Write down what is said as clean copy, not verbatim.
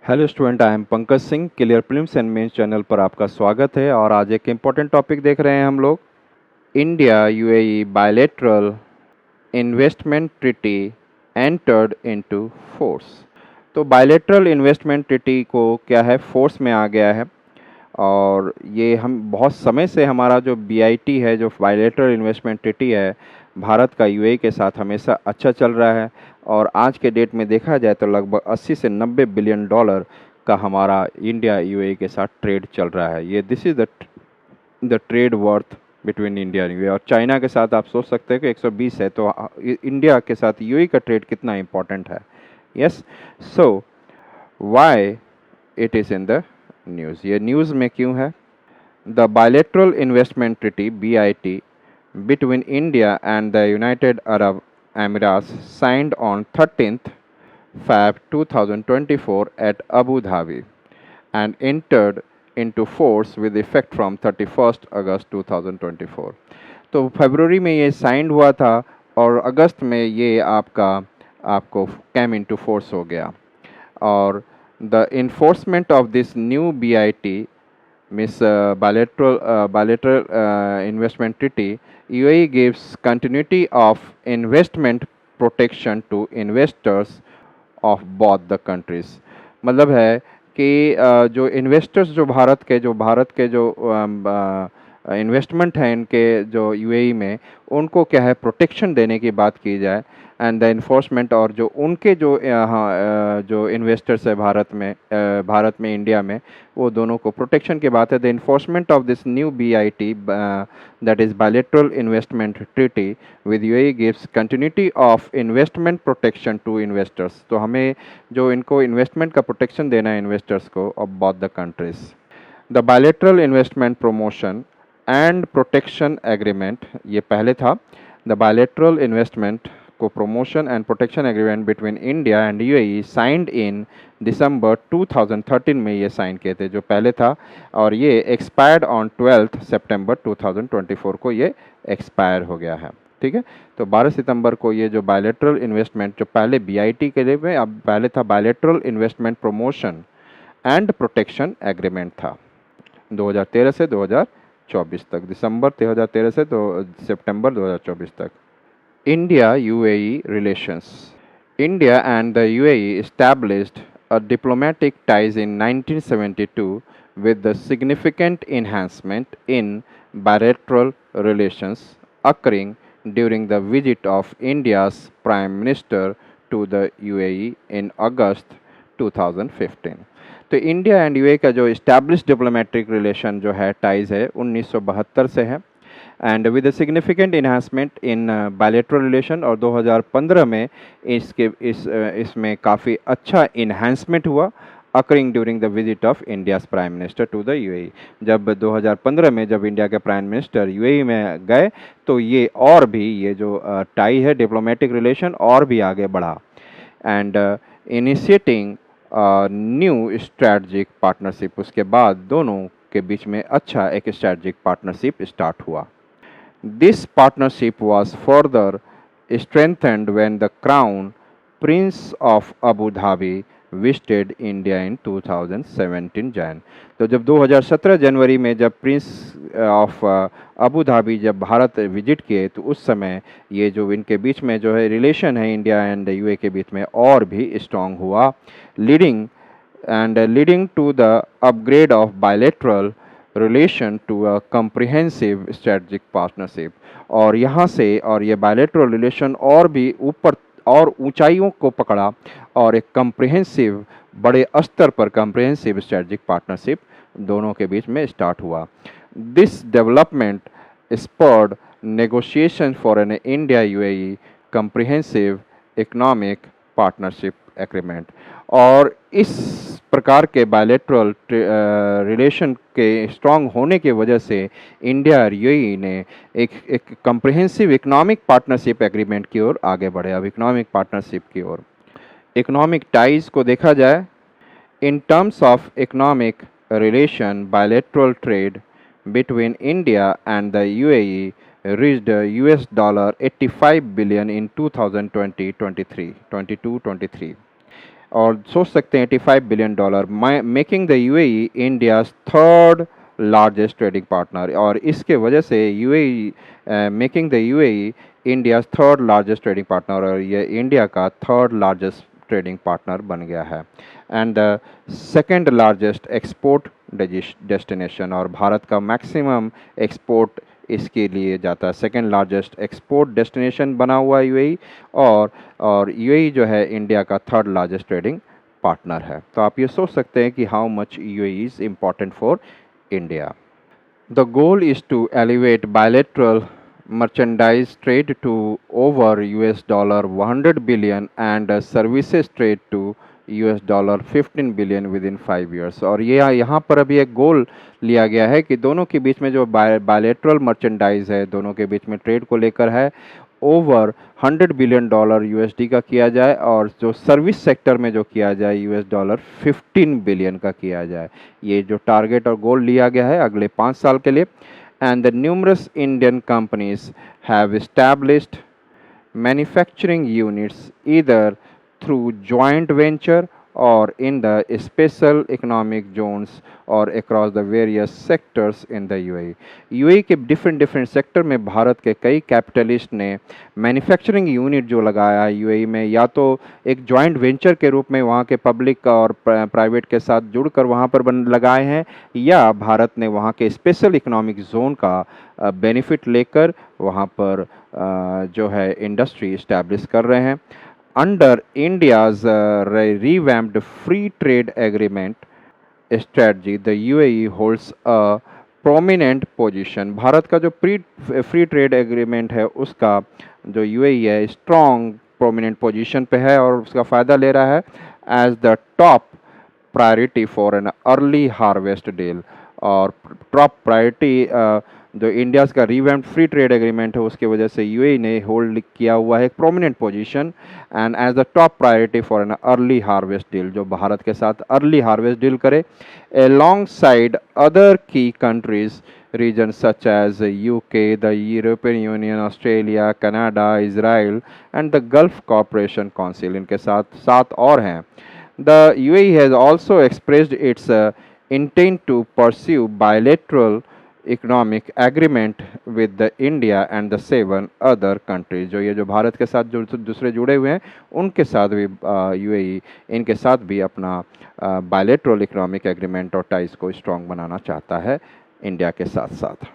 Hello student, I am Pankaj Singh. Clear prelims and mains channel पर आपका स्वागत है। और आज एक इम्पोर्टेंट टॉपिक देख रहे हैं हम लोग। India UAE bilateral investment treaty entered into force. तो बायलैटरल इन्वेस्टमेंट ट्रीटी को क्या है, फोर्स में आ गया है। और ये हम बहुत समय से हमारा जो बीआईटी है, जो बायलैटरल इन्वेस्टमेंट ट्रीटी है, भारत का यूएई के साथ हमेशा अच्छा चल रहा है। और आज के डेट में देखा जाए तो लगभग 80 से 90 बिलियन डॉलर का हमारा इंडिया यूएई के साथ ट्रेड चल रहा है। ये this is the trade worth between India and UAE. और चाइना के साथ आप सोच सकते हैं कि 120 है, तो इंडिया के साथ यूएई का ट्रेड कितना इंपॉर्टेंट है। Yes, so why it is in the news. ये न्यूज़ में क्यों है? The bilateral investment treaty BIT between India and the United Arab Emirates signed on 13th Feb 2024 at Abu Dhabi and entered into force with effect from 31st August 2024। तो फरवरी में ये sign हुआ था और अगस्त में ये आपको कैम इनटू फोर्स हो गया। और the enforcement of this new BIT Miss bilateral investment treaty, UAE gives continuity of investment protection to investors of both the countries। मतलब है कि जो इन्वेस्टर्स जो भारत के जो इन्वेस्टमेंट हैं इनके जो यूएई में, उनको क्या है, प्रोटेक्शन देने की बात की जाए। एंड द इन्फोर्समेंट, और जो उनके जो जो इन्वेस्टर्स है भारत में इंडिया में, वो दोनों को प्रोटेक्शन की बात है। The enforcement of this new BIT that is bilateral investment treaty with UAE gives continuity of investment protection to investors. तो हमें जो इनको इन्वेस्टमेंट का प्रोटेक्शन देना है इन्वेस्टर्स को of both the countries. The bilateral investment promotion and protection agreement, ये पहले था। द बायलैटरल इन्वेस्टमेंट को promotion and protection agreement between India and UAE signed in December 2013 में ये साइन किए थे, जो पहले था। और ये एक्सपायर्ड ऑन 12 सितंबर 2024 को ये एक्सपायर हो गया है। ठीक है, तो 12 सितंबर को ये जो बायलैटरल इन्वेस्टमेंट, जो पहले BIT के लिए में, अब पहले था bilateral investment promotion and protection agreement था, 2013 से 2024 तक, दिसंबर 2013 से सितंबर 2024 तक। India UAE relations. India and the UAE established a diplomatic ties in 1972 with the significant enhancement in bilateral relations occurring during the visit of India's Prime Minister to the UAE in August 2015। तो India and UAE का जो establish diplomatic relation जो है, ties है, 1972 से है। And with significant enhancement in bilateral relation, और 2015 में इसमें काफ़ी अच्छा इन्हांसमेंट हुआ, occurring during the visit of India's prime minister to the UAE. जब 2015 में जब इंडिया के प्राइम मिनिस्टर यूएई में गए, तो ये और भी ये जो टाई है, डिप्लोमेटिक रिलेशन, और भी आगे बढ़ा। And initiating new strategic partnership, उसके बाद दोनों के बीच में अच्छा एक स्ट्रैटेजिक पार्टनरशिप स्टार्ट हुआ। This partnership was further strengthened when the Crown Prince of Abu Dhabi visited India in 2017 Jan। तो जब 2017 जनवरी में जब प्रिंस ऑफ अबू धाबी जब भारत विजिट किए, तो उस समय ये जो इनके बीच में जो है रिलेशन है इंडिया एंड यूए के बीच में, और भी स्ट्रॉन्ग हुआ, leading to the upgrade of bilateral relation to a comprehensive strategic partnership. और यहाँ से और ये बायलैटरल रिलेशन और भी ऊपर और ऊंचाइयों को पकड़ा, और एक कम्प्रिहेंसिव, बड़े स्तर पर कम्प्रिहेंसिव स्ट्रेटजिक पार्टनरशिप दोनों के बीच में स्टार्ट हुआ। This development spurred negotiation for an India UAE comprehensive economic partnership agreement. और इस प्रकार के बायलैटरल रिलेशन के स्ट्रांग होने की वजह से इंडिया और यूएई ने एक कम्प्रिहेंसिव इकोनॉमिक पार्टनरशिप एग्रीमेंट की ओर आगे बढ़े। अब इकोनॉमिक पार्टनरशिप की ओर, इकोनॉमिक टाइज को देखा जाए, in terms of economic relation, bilateral trade between India and the UAE reached $85 billion in 2020-23, 22-23, और सोच सकते हैं $85 billion, making the UAE India's third largest trading partner. और इसके वजह से UAE making the UAE India's third largest trading partner, और ये इंडिया का थर्ड लार्जेस्ट ट्रेडिंग पार्टनर बन गया है। And the second largest export destination, और भारत का मैक्सिमम एक्सपोर्ट इसके लिए जाता है। सेकेंड लार्जेस्ट एक्सपोर्ट डेस्टिनेशन बना हुआ है यूएई, और यूएई जो है इंडिया का थर्ड लार्जेस्ट ट्रेडिंग पार्टनर है। तो आप ये सोच सकते हैं कि how much UAE is important for India. The goal is to elevate bilateral merchandise trade to over $100 billion and services trade to $15 billion within 5 years। और ये यहाँ पर अभी एक गोल लिया गया है कि दोनों के बीच में जो बायलेटरल मर्चेंडाइज है, दोनों के बीच में ट्रेड को लेकर है, ओवर $100 बिलियन यूएसडी का किया जाए, और जो सर्विस सेक्टर में जो किया जाए $15 बिलियन का किया जाए। ये जो टारगेट और गोल लिया गया है अगले 5 साल के लिए। And the numerous Indian companies have established manufacturing units either through joint venture or in the special economic zones or across the various sectors in the UAE। UAE के डिफरेंट सेक्टर में भारत के कई कैपिटलिस्ट ने manufacturing unit जो लगाया है UAE में, या तो एक जॉइंट वेंचर के रूप में वहाँ के पब्लिक और प्राइवेट के साथ जुड़कर वहाँ पर लगाए हैं, या भारत ने वहाँ के स्पेशल इकोनॉमिक जोन का बेनिफिट लेकर वहाँ पर जो है इंडस्ट्री इस्टेब्लिश कर रहे हैं। Under India's revamped free trade agreement strategy, the UAE holds a prominent position। Bharat का जो फ्री ट्रेड एग्रीमेंट है उसका जो UAE है स्ट्रॉन्ग प्रोमिनेंट पोजीशन पे है, और उसका फ़ायदा ले रहा है as the top priority for an early harvest deal. और टॉप प्रायोरिटी जो इंडिया का रिवैम्प्ड फ्री ट्रेड एग्रीमेंट है उसकी वजह से यूएई ने होल्ड किया हुआ है एक prominent position and as the top priority for an early harvest deal, जो भारत के साथ अर्ली हार्वेस्ट डील करे alongside other key countries regions such as UK, the European Union, Australia, Canada, Israel and the Gulf Cooperation Council। इनके साथ और हैं। The UAE has also expressed its intent to pursue bilateral economic agreement with the India and the 7 other countries. जो ये जो भारत के साथ जो दूसरे जुड़े हुए हैं उनके साथ भी यूएई इनके साथ भी अपना बायलैटरल इकोनॉमिक एग्रीमेंट और टाइज को स्ट्रॉन्ग बनाना चाहता है इंडिया के साथ साथ।